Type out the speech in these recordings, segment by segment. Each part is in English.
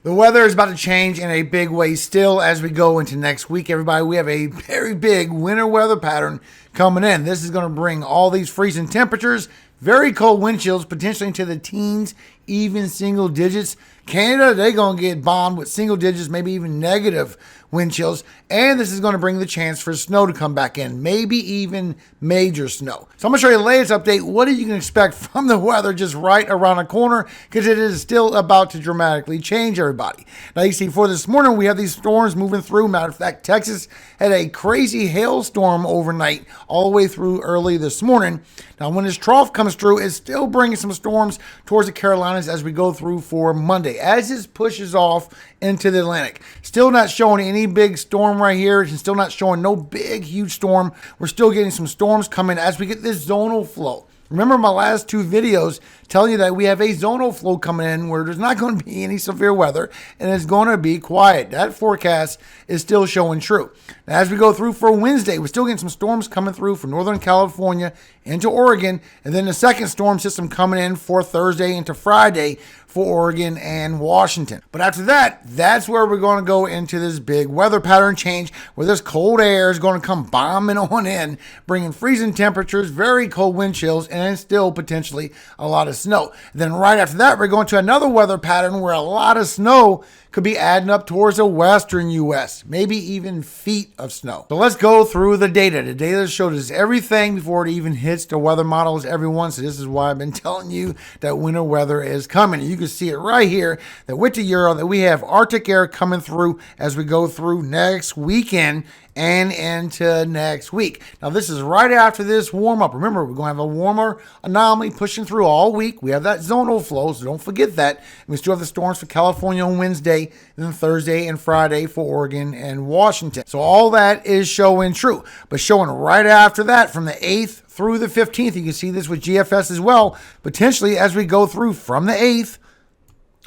The weather is about to change in a big way still as we go into next week, everybody. We have a very big winter weather pattern coming in. This is going to bring all these freezing temperatures, very cold wind chills, potentially into the teens, even single digits. Canada, they're going to get bombed with single digits, maybe even negative wind chills. And this is going to bring the chance for snow to come back in, maybe even major snow. So I'm going to show you the latest update. What you can expect from the weather just right around the corner, because it is still about to dramatically change, everybody. Now you see, for this morning, we have these storms moving through. Matter of fact, Texas had a crazy hailstorm overnight all the way through early this morning. Now when this trough comes through, it's still bringing some storms towards the Carolinas as we go through for Monday, as this pushes off into the Atlantic. Still not showing any big storm right here. It's still not showing no big, huge storm. We're still getting some storms coming as we get this zonal flow. Remember my last two videos telling you that we have a zonal flow coming in where there's not going to be any severe weather and it's going to be quiet. That forecast is still showing true. Now, as we go through for Wednesday, we're still getting some storms coming through from Northern California into Oregon, and then the second storm system coming in for Thursday into Friday for Oregon and Washington. But after that, that's where we're going to go into this big weather pattern change where this cold air is going to come bombing on in, bringing freezing temperatures, very cold wind chills, and still potentially a lot of snow. Then right after that, we're going to another weather pattern where a lot of snow could be adding up towards the western U.S., maybe even feet of snow. So let's go through the data. The data shows us everything before it even hits the weather models, everyone. So this is why I've been telling you that winter weather is coming. You can see it right here, that with the Euro, that we have Arctic air coming through as we go through next weekend and into next week. Now, this is right after this warm-up. Remember, we're going to have a warmer anomaly pushing through all week. We have that zonal flow, so don't forget that. And we still have the storms for California on Wednesday, and then Thursday and Friday for Oregon and Washington. So all that is showing true. But showing right after that, from the 8th through the 15th, you can see this with GFS as well, potentially as we go through from the 8th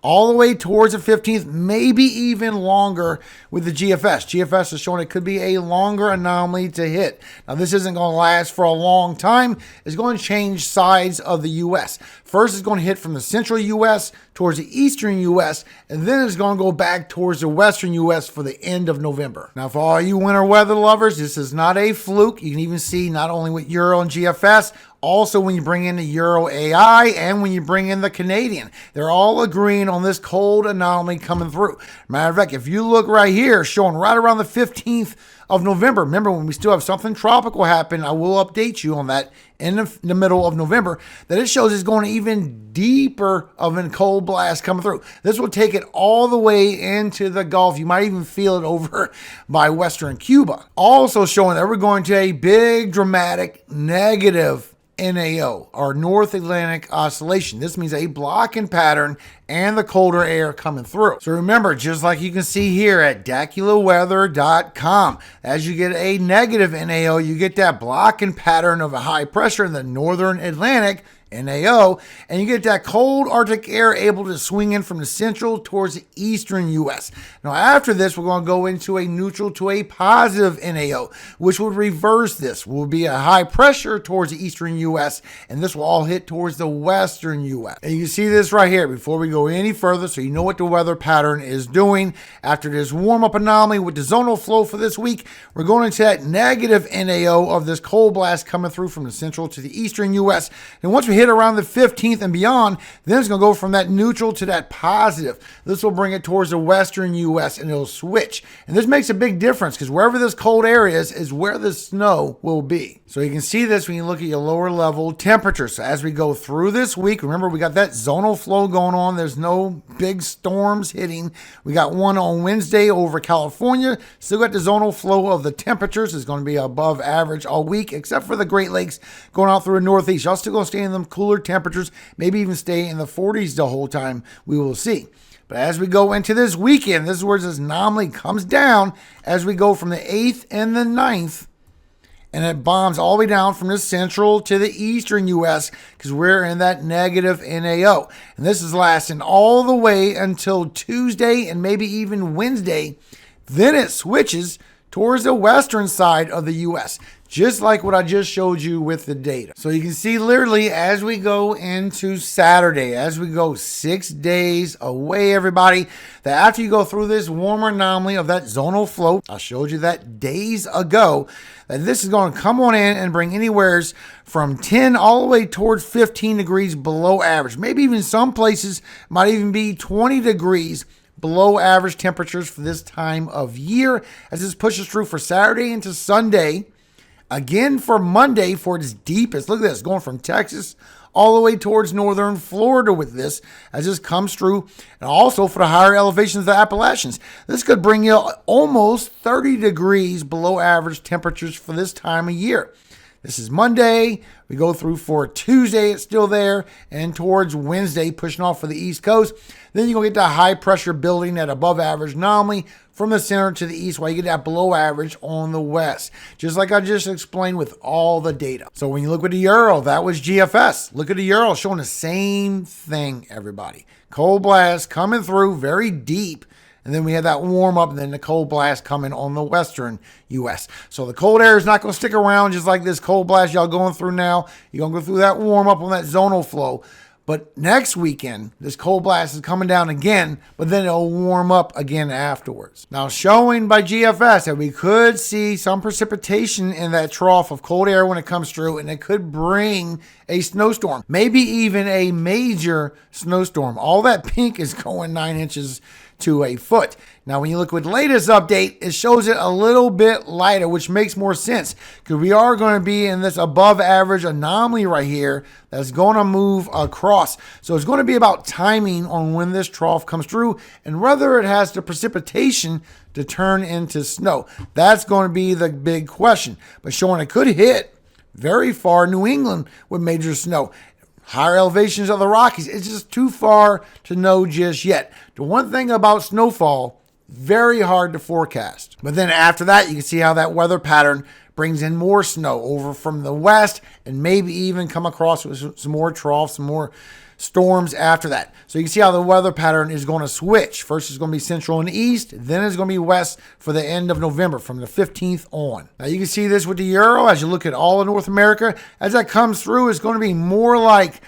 all the way towards the 15th, maybe even longer with the GFS. GFS is showing it could be a longer anomaly to hit. Now, this isn't going to last for a long time. It's going to change sides of the U.S. First, it's going to hit from the central U.S. towards the eastern U.S., and then it's going to go back towards the western U.S. for the end of November. Now, for all you winter weather lovers, this is not a fluke. You can even see not only with Euro and GFS, also when you bring in the Euro AI and when you bring in the Canadian. They're all agreeing on this cold anomaly coming through. Matter of fact, if you look right here, showing right around the 15th of November, remember when we still have something tropical happen, I will update you on that in the middle of November, that it shows it's going even deeper of a cold blast coming through. This will take it all the way into the Gulf. You might even feel it over by western Cuba. Also showing that we're going to a big dramatic negative NAO, or North Atlantic Oscillation. This means a blocking pattern and the colder air coming through. So remember, just like you can see here at DaculaWeather.com, as you get a negative NAO, you get that blocking pattern of a high pressure in the Northern Atlantic, NAO, and you get that cold Arctic air able to swing in from the central towards the eastern U.S. Now, after this, we're going to go into a neutral to a positive NAO, which will reverse this. Will be a high pressure towards the eastern U.S., and this will all hit towards the western U.S. And you can see this right here before we go any further, so you know what the weather pattern is doing. After this warm-up anomaly with the zonal flow for this week, we're going into that negative NAO of this cold blast coming through from the central to the eastern U.S. And once we hit around the 15th and beyond, then it's going to go from that neutral to that positive. This will bring it towards the western U.S. and it'll switch. And this makes a big difference because wherever this cold air is where the snow will be. So you can see this when you look at your lower level temperatures. So as we go through this week, remember we got that zonal flow going on. There's no big storms hitting. We got one on Wednesday over California. Still got the zonal flow of the temperatures. It's going to be above average all week, except for the Great Lakes going out through the Northeast. Y'all still going to stay in them cooler temperatures, maybe even stay in the 40s the whole time. We will see. But as we go into this weekend, this is where this anomaly comes down as we go from the 8th and the 9th. And it bombs all the way down from the central to the eastern U.S. because we're in that negative NAO. And this is lasting all the way until Tuesday and maybe even Wednesday. Then it switches towards the western side of the U.S., just like what I just showed you with the data. So you can see literally as we go into Saturday, as we go 6 days away, everybody, that after you go through this warmer anomaly of that zonal flow, I showed you that days ago, that this is going to come on in and bring anywhere from 10 all the way towards 15 degrees below average. Maybe even some places might even be 20 degrees below average temperatures for this time of year as this pushes through for Saturday into Sunday. Again for Monday for its deepest. Look at this, going from Texas all the way towards northern Florida with this as this comes through. And also for the higher elevations of the Appalachians. This could bring you almost 30 degrees below average temperatures for this time of year. This is Monday. We go through for Tuesday. It's still there. And towards Wednesday, pushing off for the East Coast. Then you're going to get that high pressure building, that above average anomaly from the center to the east, while you get that below average on the west. Just like I just explained with all the data. So when you look at the Euro, that was GFS. Look at the Euro showing the same thing, everybody. Cold blast coming through very deep. And then we had that warm up and then the cold blast coming on the western U.S. So the cold air is not going to stick around just like this cold blast y'all going through now. You're going to go through that warm up on that zonal flow. But next weekend, this cold blast is coming down again, but then it'll warm up again afterwards. Now, showing by GFS that we could see some precipitation in that trough of cold air when it comes through, and it could bring a snowstorm, maybe even a major snowstorm. All that pink is going 9 inches to a foot. Now, when you look with the latest update, it shows it a little bit lighter, which makes more sense because we are going to be in this above average anomaly right here that's going to move across. So it's going to be about timing on when this trough comes through and whether it has the precipitation to turn into snow. That's going to be the big question. But showing it could hit very far New England with major snow. Higher elevations of the Rockies, it's just too far to know just yet. The one thing about snowfall, very hard to forecast. But then after that, you can see how that weather pattern brings in more snow over from the west and maybe even come across with some more troughs, some more storms after that. So you can see how the weather pattern is going to switch. First it's going to be central and east, then it's going to be west for the end of November from the 15th on. Now you can see this with the Euro as you look at all of North America. As that comes through, it's going to be more like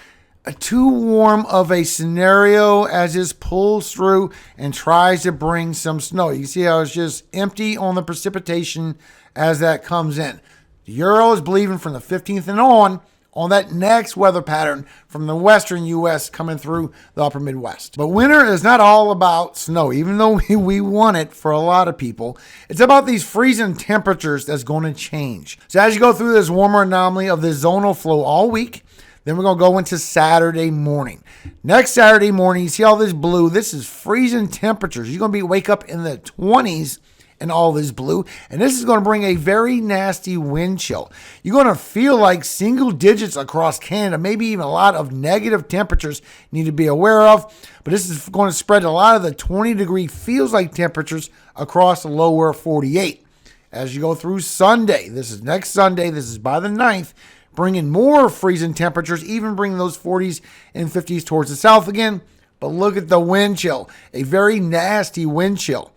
a too warm of a scenario as this pulls through and tries to bring some snow. You can see how it's just empty on the precipitation as that comes in. The Euro is believing from the 15th and on that next weather pattern from the western U.S. coming through the upper Midwest. But winter is not all about snow, even though we want it for a lot of people. It's about these freezing temperatures that's going to change. So as you go through this warmer anomaly of this zonal flow all week, then we're going to go into Saturday morning. Next Saturday morning, you see all this blue. This is freezing temperatures. You're going to wake up in the 20s and all this blue. And this is going to bring a very nasty wind chill. You're going to feel like single digits across Canada, maybe even a lot of negative temperatures you need to be aware of. But this is going to spread a lot of the 20-degree feels like temperatures across the lower 48. As you go through Sunday, this is next Sunday, this is by the 9th, bringing more freezing temperatures, even bringing those 40s and 50s towards the south again. But look at the wind chill, a very nasty wind chill.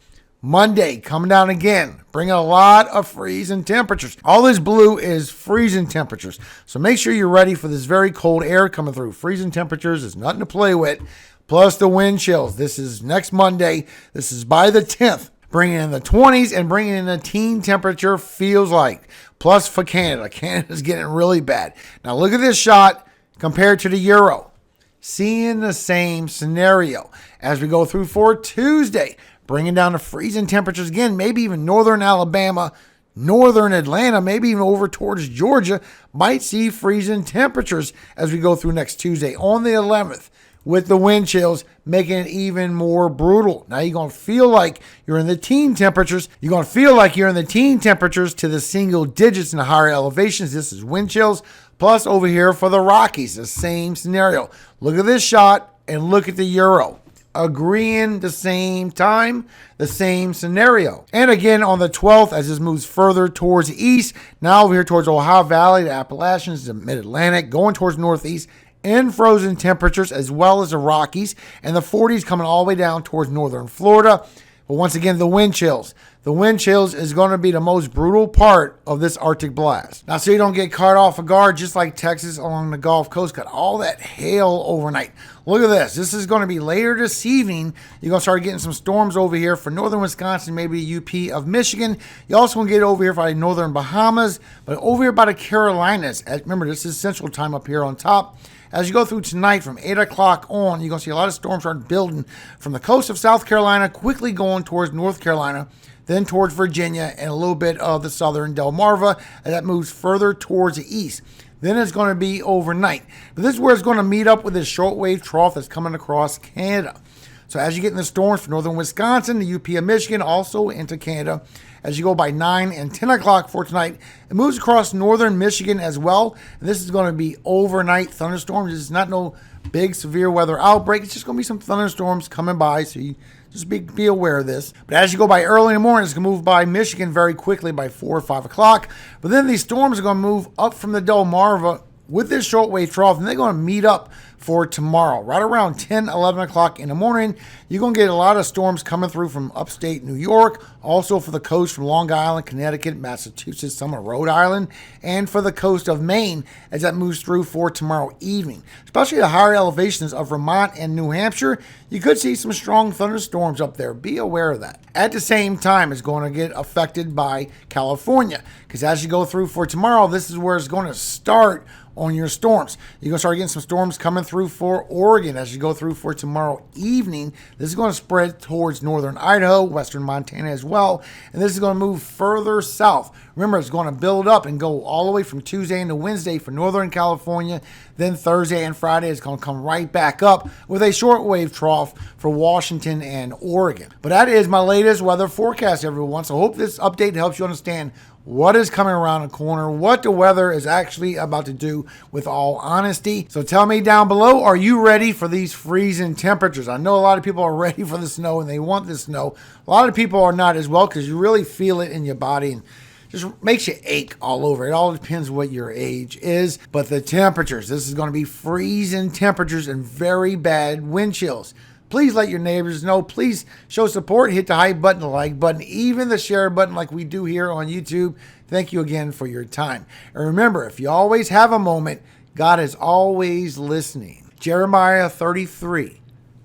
Monday, coming down again, bringing a lot of freezing temperatures. All this blue is freezing temperatures. So make sure you're ready for this very cold air coming through. Freezing temperatures is nothing to play with. Plus the wind chills. This is next Monday. This is by the 10th. Bringing in the 20s and bringing in the teen temperature feels like. Plus for Canada. Canada's getting really bad. Now look at this shot compared to the Euro. Seeing the same scenario as we go through for Tuesday. Bringing down the freezing temperatures again, maybe even northern Alabama, northern Atlanta, maybe even over towards Georgia, might see freezing temperatures as we go through next Tuesday on the 11th with the wind chills making it even more brutal. Now you're going to feel like you're in the teen temperatures. You're going to feel like you're in the teen temperatures to the single digits in the higher elevations. This is wind chills. Plus over here for the Rockies, the same scenario. Look at this shot and look at the Euro. Agreeing the same time, the same scenario. And again on the 12th, as this moves further towards the east, now over here towards Ohio Valley, the Appalachians, the Mid-Atlantic, going towards northeast, in frozen temperatures as well as the Rockies, and the 40s coming all the way down towards northern Florida. But once again, the wind chills. the wind chills is going to be the most brutal part of this Arctic blast. Now, so you don't get caught off guard, just like Texas along the Gulf Coast got all that hail overnight. Look at this. This is going to be later this evening. You're going to start getting some storms over here for northern Wisconsin, maybe the UP of Michigan. You also going to get over here for the northern Bahamas, but over here by the Carolinas. Remember, this is Central Time up here on top. As you go through tonight from 8 o'clock on, you're going to see a lot of storms start building from the coast of South Carolina, quickly going towards North Carolina, then towards Virginia, and a little bit of the southern Delmarva as that moves further towards the east. Then it's going to be overnight. But this is where it's going to meet up with this shortwave trough that's coming across Canada. So as you get in the storms for northern Wisconsin, the UP of Michigan, also into Canada, as you go by 9 and 10 o'clock for tonight, it moves across northern Michigan as well. And this is going to be overnight thunderstorms. It's not no big severe weather outbreak. It's just going to be some thunderstorms coming by. So you just be aware of this. But as you go by early in the morning, it's going to move by Michigan very quickly by 4 or 5 o'clock. But then these storms are going to move up from the Delmarva with this shortwave trough, and they're going to meet up for tomorrow. Right around 10, 11 o'clock in the morning, you're going to get a lot of storms coming through from upstate New York, also for the coast from Long Island, Connecticut, Massachusetts, some of Rhode Island, and for the coast of Maine as that moves through for tomorrow evening. Especially the higher elevations of Vermont and New Hampshire, you could see some strong thunderstorms up there. Be aware of that. At the same time, it's going to get affected by California, because as you go through for tomorrow, this is where it's going to start on your storms. You're going to start getting some storms coming through for Oregon as you go through for tomorrow evening. This is going to spread towards northern Idaho, western Montana as well, and this is going to move further south. Remember, it's going to build up and go all the way from Tuesday into Wednesday for northern California. Then Thursday and Friday is going to come right back up with a shortwave trough for Washington and Oregon. But that is my latest weather forecast, everyone. So I hope this update helps you understand what is coming around the corner, what the weather is actually about to do with all honesty. So tell me down below, are you ready for these freezing temperatures? I know a lot of people are ready for the snow and they want the snow. A lot of people are not as well because you really feel it in your body and just makes you ache all over. It all depends what your age is. But the temperatures, this is going to be freezing temperatures and very bad wind chills. Please let your neighbors know. Please show support. Hit the hype button, the like button, even the share button like we do here on YouTube. Thank you again for your time. And remember, if you always have a moment, God is always listening. Jeremiah 33,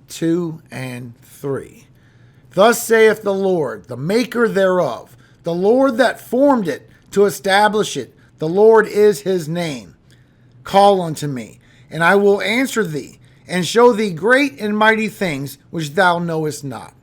2 and 3. Thus saith the Lord, the maker thereof, the Lord that formed it to establish it. The Lord is his name. Call unto me, and I will answer thee, and show thee great and mighty things which thou knowest not.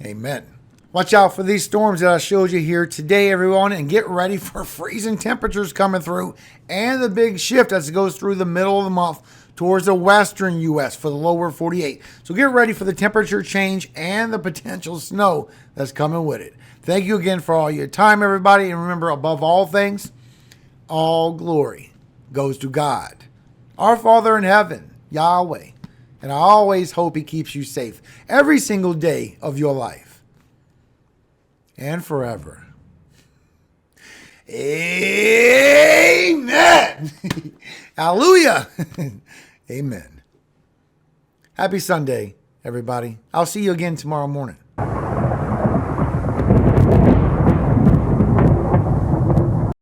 Amen. Watch out for these storms that I showed you here today, everyone, and get ready for freezing temperatures coming through and the big shift as it goes through the middle of the month towards the western U.S. for the lower 48. So get ready for the temperature change and the potential snow that's coming with it. Thank you again for all your time, everybody. And remember, above all things, all glory goes to God, our Father in heaven, Yahweh. And I always hope he keeps you safe every single day of your life and forever. Amen. Hallelujah. Amen. Happy Sunday, everybody. I'll see you again tomorrow morning.